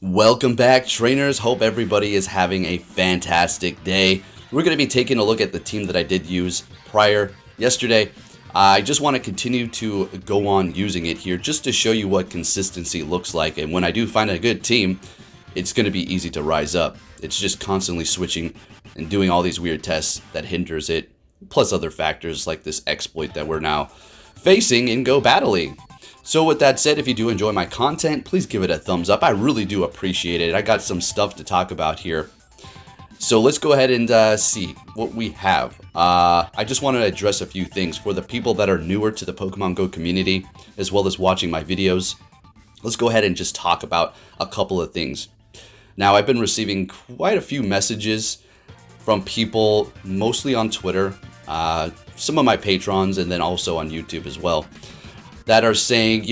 Welcome back, trainers. Hope everybody is having a fantastic day. We're going to be taking a look at the team that I did use yesterday. I just want to continue to go on using it here just to show you what consistency looks like. And when I do find a good team, it's going to be easy to rise up. It's just constantly switching and doing all these weird tests that hinders it, plus other factors like this exploit that we're now facing in Go Battling. So with that said, if you do enjoy my content, please give it a thumbs up. I really do appreciate it. I got some stuff to talk about here. So let's go ahead and see what we have. I just want to address a few things for the people that are newer to the Pokemon Go community, as well as watching my videos. Let's go ahead and just talk about a couple of things. Now, I've been receiving quite a few messages from people, mostly on Twitter, some of my patrons, and then also on YouTube as well, that are saying,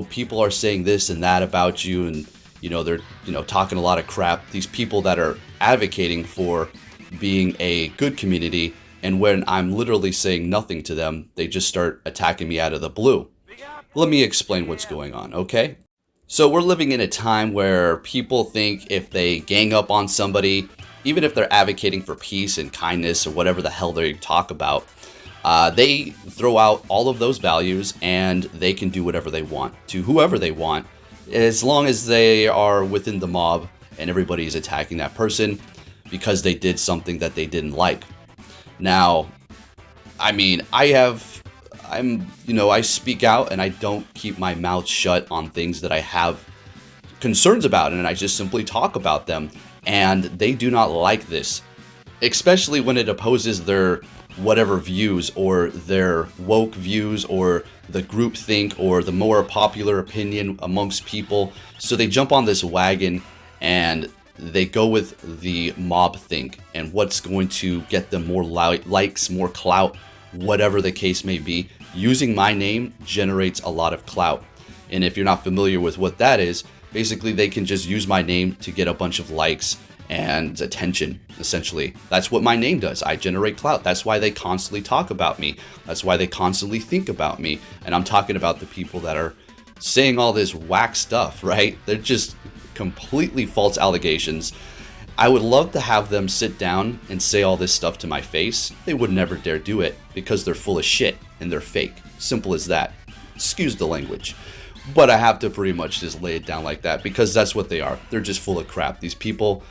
people are saying this and that about you, and, they're, talking a lot of crap. These people that are advocating for being a good community, and when I'm literally saying nothing to them, they just start attacking me out of the blue. Let me explain what's going on, okay? So we're living in a time where people think if they gang up on somebody, even if they're advocating for peace and kindness or whatever the hell they talk about, they throw out all of those values and they can do whatever they want to whoever they want, as long as they are within the mob and everybody's attacking that person because they did something that they didn't like. Now, I speak out and I don't keep my mouth shut on things that I have concerns about, and I just simply talk about them, and they do not like this, especially when it opposes their whatever views or their woke views or the groupthink or the more popular opinion amongst people. So they jump on this wagon and they go with the mob think and what's going to get them more likes, more clout, whatever the case may be. Using my name generates a lot of clout. And if you're not familiar with what that is, basically they can just use my name to get a bunch of likes and attention, essentially. That's what my name does. I generate clout. That's why they constantly talk about me. That's why they constantly think about me. And I'm talking about the people that are saying all this whack stuff, right? They're just completely false allegations. I would love to have them sit down and say all this stuff to my face. They would never dare do it because they're full of shit and they're fake. Simple as that. Excuse the language. But I have to pretty much just lay it down like that because that's what they are. They're just full of crap. These people,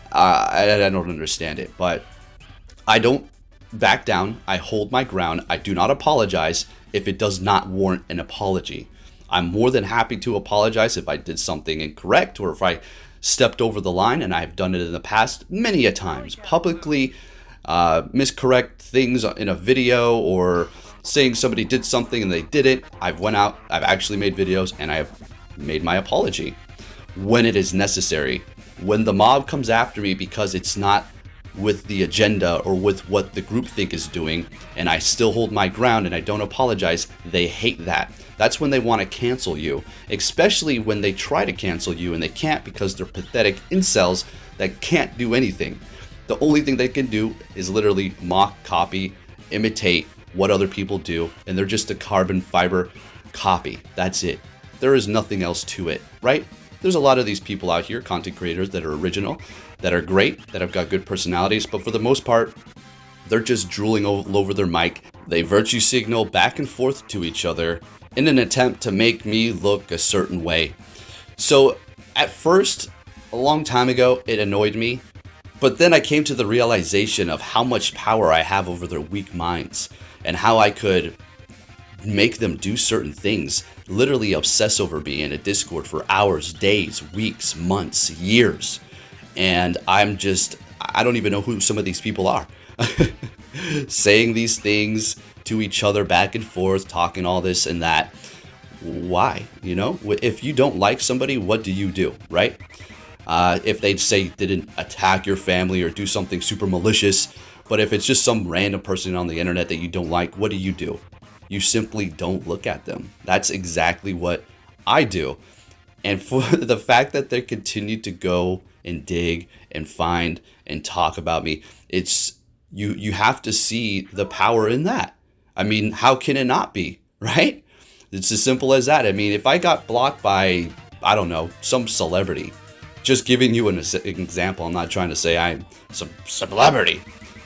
I don't understand it, but I don't back down. I hold my ground. I do not apologize if it does not warrant an apology. I'm more than happy to apologize if I did something incorrect or if I stepped over the line, and I've done it in the past many a times. Publicly miscorrect things in a video or saying somebody did something and they didn't. I've went out, I've actually made videos, and I've made my apology when it is necessary. When the mob comes after me because it's not with the agenda or with what the groupthink is doing, and I still hold my ground and I don't apologize, they hate that. That's when they want to cancel you, especially when they try to cancel you and they can't because they're pathetic incels that can't do anything. The only thing they can do is literally mock, copy, imitate what other people do, and they're just a carbon fiber copy. That's it. There is nothing else to it, right? There's a lot of these people out here, content creators that are original, that are great, that have got good personalities, but for the most part, they're just drooling all over their mic. They virtue signal back and forth to each other in an attempt to make me look a certain way. So at first, a long time ago, it annoyed me, but then I came to the realization of how much power I have over their weak minds and how I could make them do certain things, literally obsess over me in a Discord for hours, days, weeks, months, years. And I don't even know who some of these people are. Saying these things to each other back and forth, talking all this and that. Why? If you don't like somebody, what do you do, right? If they say didn't attack your family or do something super malicious, but if it's just some random person on the internet that you don't like, what do? You simply don't look at them. That's exactly what I do. And for the fact that they continue to go and dig and find and talk about me, it's you have to see the power in that. I mean, how can it not be, right? It's as simple as that. I mean, if I got blocked by, I don't know, some celebrity, just giving you an example. I'm not trying to say I'm some celebrity.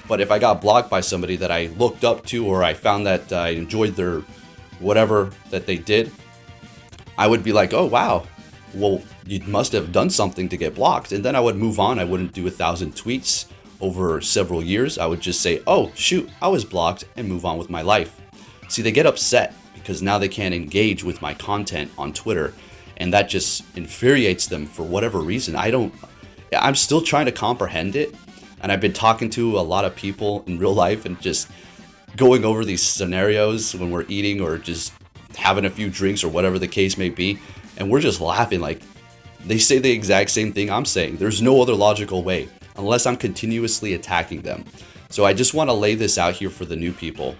But if I got blocked by somebody that I looked up to, or I found that I enjoyed their whatever that they did, I would be like, oh, wow, well, you must have done something to get blocked. And then I would move on. I wouldn't do 1,000 tweets over several years. I would just say, oh, shoot, I was blocked, and move on with my life. See, they get upset because now they can't engage with my content on Twitter. And that just infuriates them for whatever reason. I'm still trying to comprehend it. And I've been talking to a lot of people in real life and just going over these scenarios when we're eating or just having a few drinks or whatever the case may be. And we're just laughing. Like, they say the exact same thing I'm saying. There's no other logical way unless I'm continuously attacking them. So I just want to lay this out here for the new people.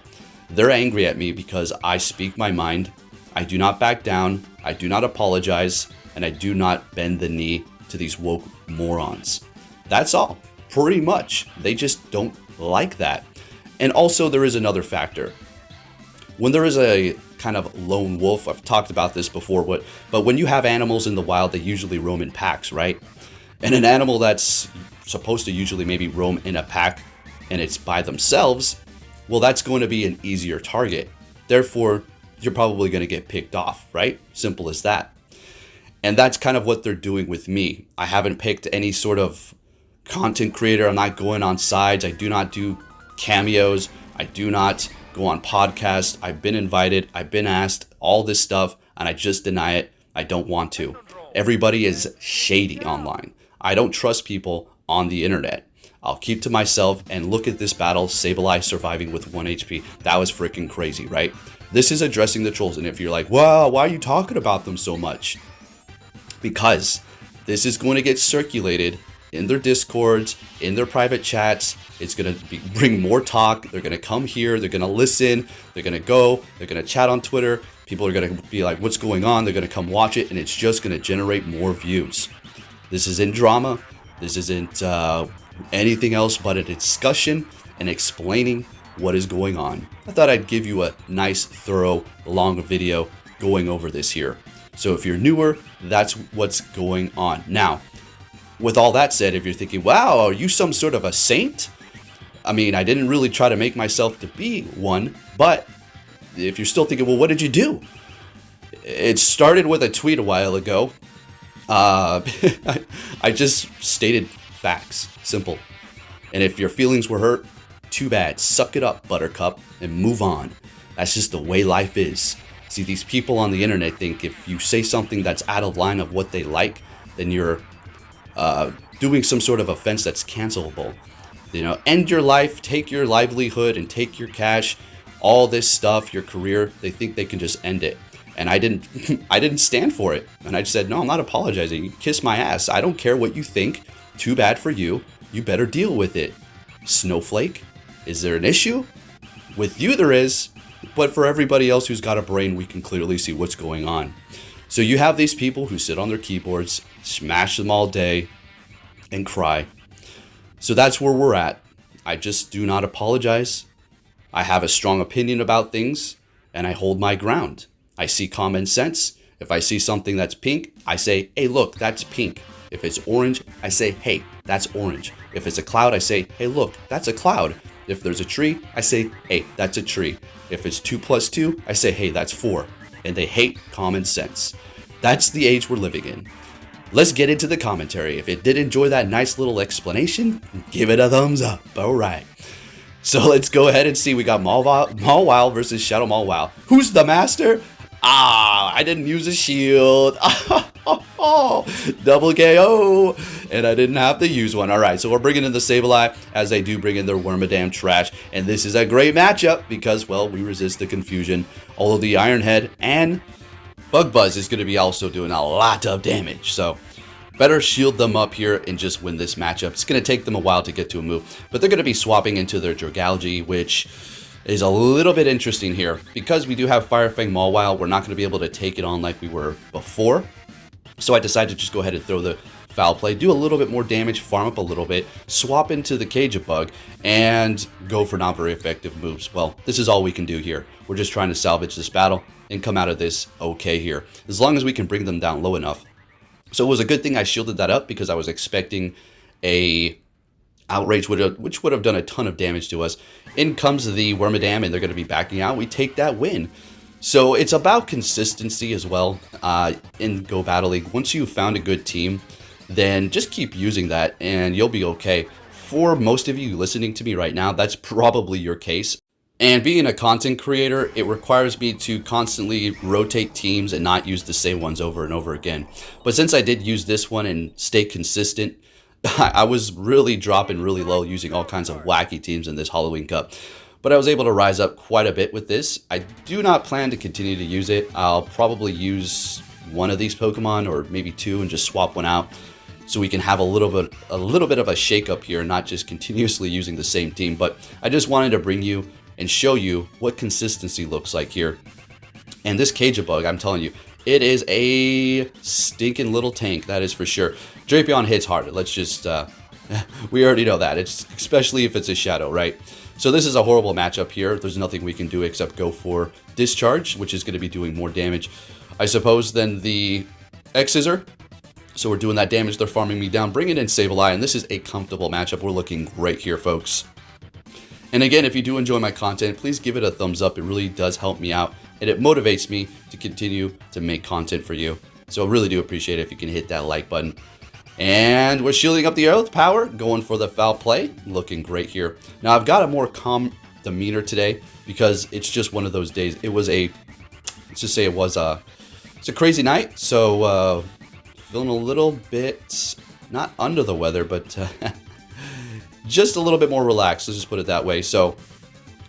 They're angry at me because I speak my mind. I do not back down. I do not apologize. And I do not bend the knee to these woke morons. That's all. Pretty much. They just don't like that. And also there is another factor. When there is a kind of lone wolf, I've talked about this before, but when you have animals in the wild, they usually roam in packs, right? And an animal that's supposed to usually maybe roam in a pack and it's by themselves, well, that's going to be an easier target. Therefore, you're probably going to get picked off, right? Simple as that. And that's kind of what they're doing with me. I haven't picked any sort of content creator. I'm not going on sides. I do not do cameos. I do not go on podcasts. I've been invited. I've been asked all this stuff, and I just deny it. I don't want to. Everybody is shady online. I don't trust people on the internet. I'll keep to myself and look at this battle. Sableye surviving with 1 HP. That was freaking crazy, right? This is addressing the trolls. And if you're like, wow, why are you talking about them so much? Because this is going to get circulated in their discords, in their private chats. It's going to bring more talk. They're going to come here. They're going to listen. They're going to go. They're going to chat on Twitter. People are going to be like, what's going on? They're going to come watch it. And it's just going to generate more views. This isn't drama. This isn't anything else but a discussion and explaining what is going on. I thought I'd give you a nice, thorough, long video going over this here. So if you're newer, that's what's going on. Now, with all that said, if you're thinking, wow, are you some sort of a saint? I mean, I didn't really try to make myself to be one, but if you're still thinking, well, what did you do? It started with a tweet a while ago. I just stated facts. Simple. And if your feelings were hurt, too bad. Suck it up, Buttercup, and move on. That's just the way life is. See, these people on the internet think if you say something that's out of line of what they like, then you're doing some sort of offense that's cancelable. You know, end your life, take your livelihood, and take your cash. All this stuff, your career, they think they can just end it. And I didn't stand for it. And I just said, no, I'm not apologizing. You kiss my ass. I don't care what you think. Too bad for you. You better deal with it. Snowflake, is there an issue? With you there is, but for everybody else who's got a brain, we can clearly see what's going on. So you have these people who sit on their keyboards, smash them all day, and cry. So that's where we're at. I just do not apologize. I have a strong opinion about things, and I hold my ground. I see common sense. If I see something that's pink, I say, hey, look, that's pink. If it's orange, I say, hey, that's orange. If it's a cloud, I say, hey, look, that's a cloud. If there's a tree, I say, hey, that's a tree. If it's 2 plus 2, I say, hey, that's 4. And they hate common sense. That's the age we're living in. Let's get into the commentary. If you did enjoy that nice little explanation, give it a thumbs up. All right. So let's go ahead and see. We got Mawile versus Shadow Mawile. Who's the master? I didn't use a shield. Double KO. And I didn't have to use one. All right, so we're bringing in the Sableye as they do bring in their Wormadam trash. And this is a great matchup because, well, we resist the confusion. Although the Ironhead and Bug Buzz is going to be also doing a lot of damage. So better shield them up here and just win this matchup. It's going to take them a while to get to a move. But they're going to be swapping into their Dragalge, which is a little bit interesting here. Because we do have Fire Fang Mawile, we're not going to be able to take it on like we were before. So I decided to just go ahead and throw the Foul Play, do a little bit more damage, farm up a little bit, swap into the Cage-a-Bug, and go for not very effective moves. Well, this is all we can do here. We're just trying to salvage this battle and come out of this okay here. As long as we can bring them down low enough, So it was a good thing I shielded that up because I was expecting a outrage, which would have done a ton of damage to us. In comes the Wormadam, and they're going to be backing out. We take that win. So it's about consistency as well in Go Battle League. Once you've found a good team, then just keep using that and you'll be okay. For most of you listening to me right now, that's probably your case. And being a content creator, it requires me to constantly rotate teams and not use the same ones over and over again. But since I did use this one and stay consistent, I was really dropping really low using all kinds of wacky teams in this Halloween Cup. But I was able to rise up quite a bit with this. I do not plan to continue to use it. I'll probably use one of these Pokemon or maybe two and just swap one out so we can have a little bit of a shake up here, not just continuously using the same team. But I just wanted to bring you and show you what consistency looks like here. And this Cage-a-Bug, I'm telling you, it is a stinking little tank, that is for sure. Drapion hits hard. Let's just, we already know that. It's especially if it's a shadow, right? So this is a horrible matchup here. There's nothing we can do except go for Discharge, which is going to be doing more damage, I suppose, than the X-Scissor. So we're doing that damage. They're farming me down, bringing in Sableye, and this is a comfortable matchup. We're looking great here, folks. And again, if you do enjoy my content, please give it a thumbs up. It really does help me out, and it motivates me to continue to make content for you. So I really do appreciate it if you can hit that like button. And we're shielding up the Earth Power, going for the foul play. Looking great here. Now, I've got a more calm demeanor today because it's just one of those days. It was a, let's just say it's a crazy night. So feeling a little bit, not under the weather, but just a little bit more relaxed. Let's just put it that way. So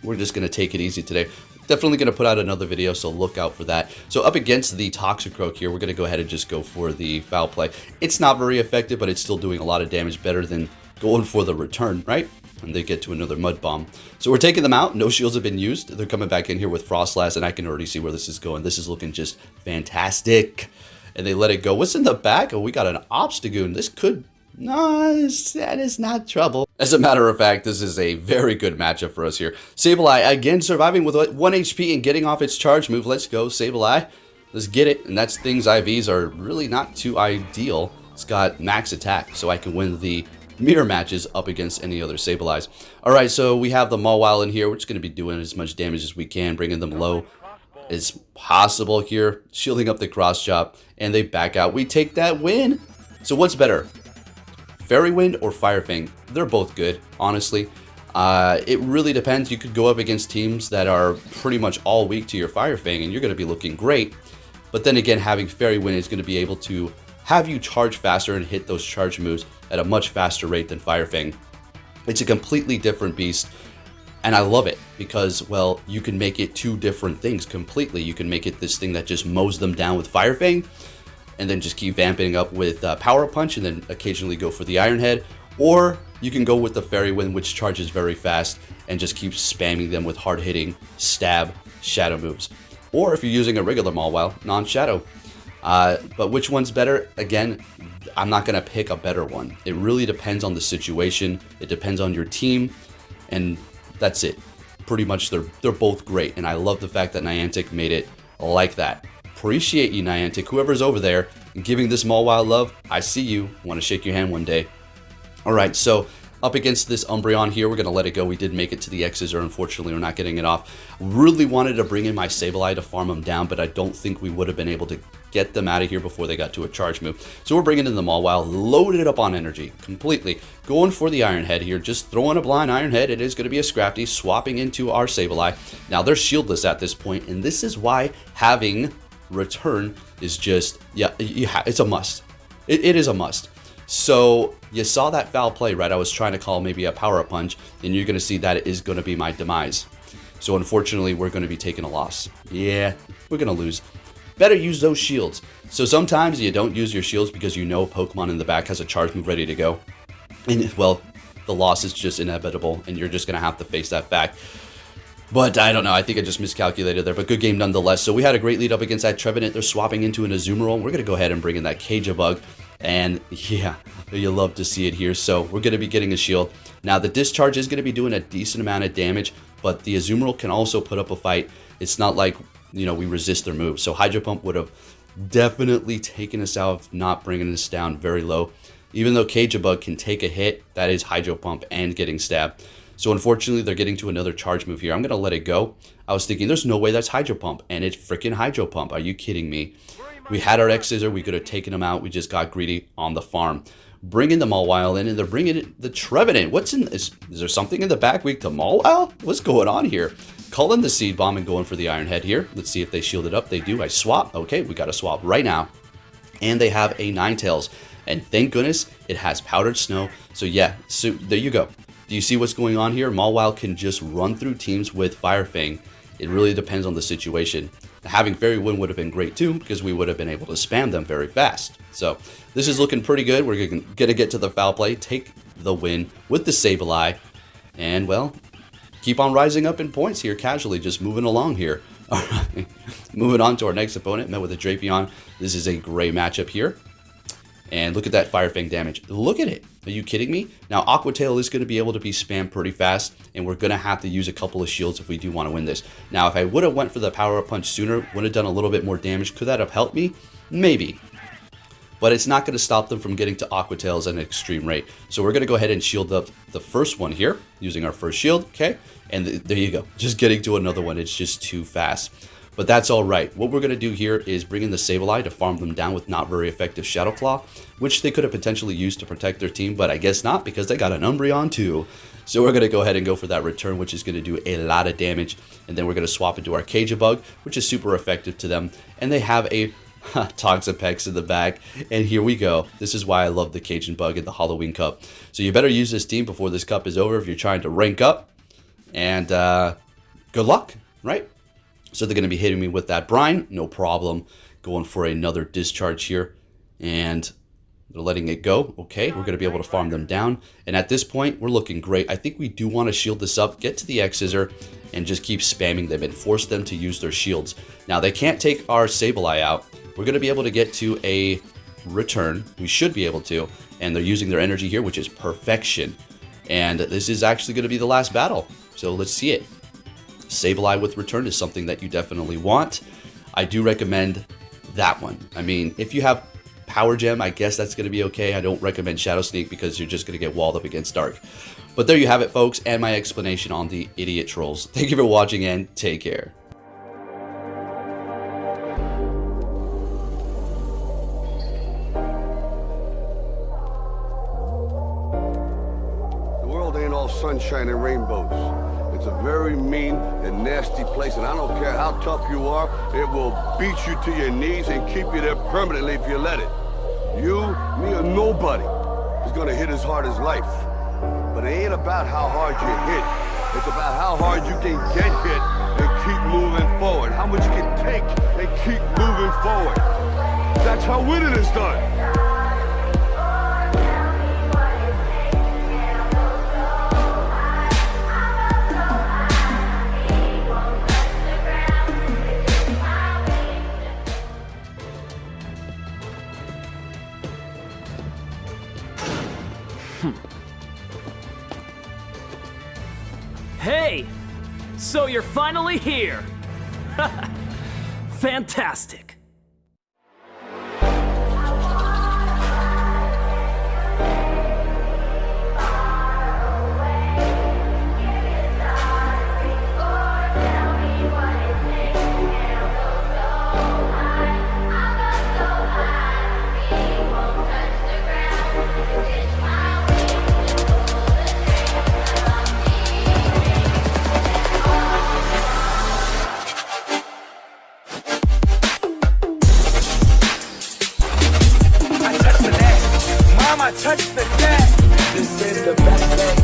we're just going to take it easy today. Definitely going to put out another video, so look out for that. So up against the Toxicroak here, we're going to go ahead and just go for the foul play. It's not very effective, but it's still doing a lot of damage, better than going for the return, right? And they get to another Mud Bomb. So we're taking them out. No shields have been used. They're coming back in here with Frostlass, and I can already see where this is going. This is looking just fantastic. And they let it go. What's in the back? Oh, we got an Obstagoon. This could... No, that is not trouble. As a matter of fact, this is a very good matchup for us here. Sableye, again, surviving with 1 HP and getting off its charge move. Let's go, Sableye. Let's get it. And that's things IVs are really not too ideal. It's got max attack, so I can win the mirror matches up against any other Sableyes. All right, so we have the Mawile in here. We're just going to be doing as much damage as we can, bringing them low as possible here. Shielding up the cross chop, and they back out. We take that win. So what's better? Fairy Wind or Fire Fang? They're both good, honestly. It really depends. You could go up against teams that are pretty much all weak to your Fire Fang, and you're going to be looking great. But then again, having Fairy Wind is going to be able to have you charge faster and hit those charge moves at a much faster rate than Fire Fang. It's a completely different beast, and I love it because, well, you can make it two different things completely. You can make it this thing that just mows them down with Fire Fang, and then just keep vamping up with Power Punch, and then occasionally go for the Iron Head. Or you can go with the Fairy Wind, which charges very fast, and just keep spamming them with hard-hitting stab shadow moves. Or if you're using a regular Mawile, non-shadow. But which one's better? Again, I'm not going to pick a better one. It really depends on the situation. It depends on your team, and that's it. Pretty much they're both great, and I love the fact that Niantic made it like that. Appreciate you, Niantic. Whoever's over there and giving this Mawile love, I see you. Want to shake your hand one day. All right, so up against this Umbreon here, we're going to let it go. We did make it to the X's, or unfortunately, we're not getting it off. Really wanted to bring in my Sableye to farm them down, but I don't think we would have been able to get them out of here before they got to a charge move. So we're bringing in the Mawile, loaded it up on energy completely. Going for the Iron Head here, just throwing a blind Iron Head. It is going to be a Scrafty, swapping into our Sableye. Now, they're shieldless at this point, and this is why having return is just, it's a must. It is a must. So you saw that foul play, right? I was trying to call maybe a Power Punch, and you're going to see that it is going to be my demise. So unfortunately, we're going to be taking a loss. Yeah, we're going to lose. Better use those shields. So sometimes you don't use your shields because you know Pokemon in the back has a charge move ready to go. And, well, the loss is just inevitable, and you're just going to have to face that fact. But I don't know. I think I just miscalculated there. But good game nonetheless. So we had a great lead up against that Trevenant. They're swapping into an Azumarill. We're going to go ahead and bring in that Cage-a-Bug. And yeah, you love to see it here. So we're going to be getting a shield. Now the Discharge is going to be doing a decent amount of damage. But the Azumarill can also put up a fight. It's not like, you know, we resist their moves. So Hydro Pump would have definitely taking us out, not bringing us down very low. Even though Cage Bug can take a hit, that is Hydro Pump and getting stabbed. So unfortunately, they're getting to another charge move here. I'm going to let it go. I was thinking, there's no way that's Hydro Pump, and it's freaking Hydro Pump. Are you kidding me? We had our X-Scissor. We could have taken him out. We just got greedy on the farm. Bringing the Mawile in, and they're bringing the Trevenant. What's in this? Is there something in the back weak to Mawile? What's going on here? Calling the Seed Bomb and going for the Iron Head here. Let's see if they shield it up. They do. I swap. Okay, we got to swap right now. And they have a Ninetales. And thank goodness it has Powdered Snow. So yeah, so there you go. Do you see what's going on here? Mawile can just run through teams with Fire Fang. It really depends on the situation. Having Fairy Wind would have been great too, because we would have been able to spam them very fast. So this is looking pretty good. We're going to get to the foul play, take the win with the Sableye, and well, keep on rising up in points here casually, just moving along here. All right, moving on to our next opponent, met with a Drapion. This is a gray matchup here. And look at that Fire Fang damage. Look at it. Are you kidding me? Now, Aqua Tail is going to be able to be spammed pretty fast, and we're going to have to use a couple of shields if we do want to win this. Now, if I would have went for the Power Up Punch sooner, would have done a little bit more damage. Could that have helped me? Maybe. But it's not going to stop them from getting to Aqua Tails at an extreme rate. So we're going to go ahead and shield up the first one here, using our first shield, okay? And there you go. Just getting to another one. It's just too fast. But that's all right. What we're going to do here is bring in the Sableye to farm them down with not very effective Shadow Claw, which they could have potentially used to protect their team, but I guess not, because they got an Umbreon too. So we're going to go ahead and go for that return, which is going to do a lot of damage. And then we're going to swap into our Cage Bug, which is super effective to them. And they have a Toxapex in the back. And here we go. This is why I love the Cajun Bug in the Halloween Cup. So you better use this team before this cup is over if you're trying to rank up. And good luck, right? So they're going to be hitting me with that brine, no problem. Going for another discharge here, and they're letting it go. Okay, we're going to be able to farm them down. And at this point, we're looking great. I think we do want to shield this up, get to the X-Scissor, and just keep spamming them and force them to use their shields. Now, they can't take our Sableye out. We're going to be able to get to a return. We should be able to. And they're using their energy here, which is perfection. And this is actually going to be the last battle. So let's see it. Sableye with return is something that you definitely want. I do recommend that one. I mean, if you have Power Gem, I guess that's going to be okay. I don't recommend Shadow Sneak because you're just going to get walled up against Dark. But there you have it, folks, and my explanation on the idiot trolls. Thank you for watching, and take care. The world ain't all sunshine and rainbows. It's a very mean and nasty place, and I don't care how tough you are, it will beat you to your knees and keep you there permanently if you let it. You, me, or nobody is gonna hit as hard as life. But it ain't about how hard you hit. It's about how hard you can get hit and keep moving forward. How much you can take and keep moving forward. That's how winning is done. Hey! So you're finally here! Fantastic! Touch the deck. This is the best thing.